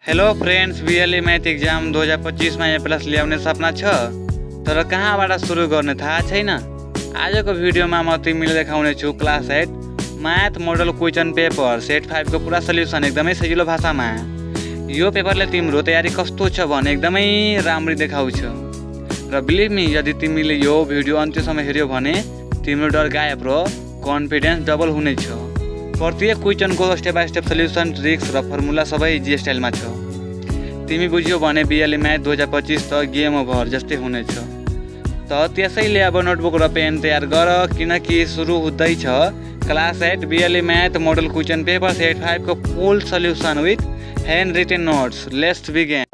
Hello friends, BLE math exam 2025 में A+ ल्याउने सपना छ तर कहाँबाट सुरु गर्ने थाहा छैन। आजको भिडियोमा म तिमीलाई देखाउने छु क्लास 8 math model question paper set 5 को पूरा सल्युसन एकदमै सजिलो भाषामा। यो पेपरले तिम्रो तयारी कस्तो छ भने एकदमै राम्ररी देखाउँछ र बिलिभ मी, यदि तिमीले यो भिडियो अन्त्यसम्म हेर्यौ भने तिम्रो डर गायब र कन्फिडेन्स डबल हुनेछ। प्रत्येक क्वेशनको step by step solution, tricks र फर्मुला सबै इजी स्टाइलमा छ। तिमी बुझ्यौ भने BLE मैथ 2025 त गेम ओभर जस्तै हुनेछ। त त्यसैले अब नोटबुक र पेन तयार गर, किनकि सुरु हुँदैछ क्लास 8 BLE math model question paper set 5 को full solution with hand retain notes. Let's begin.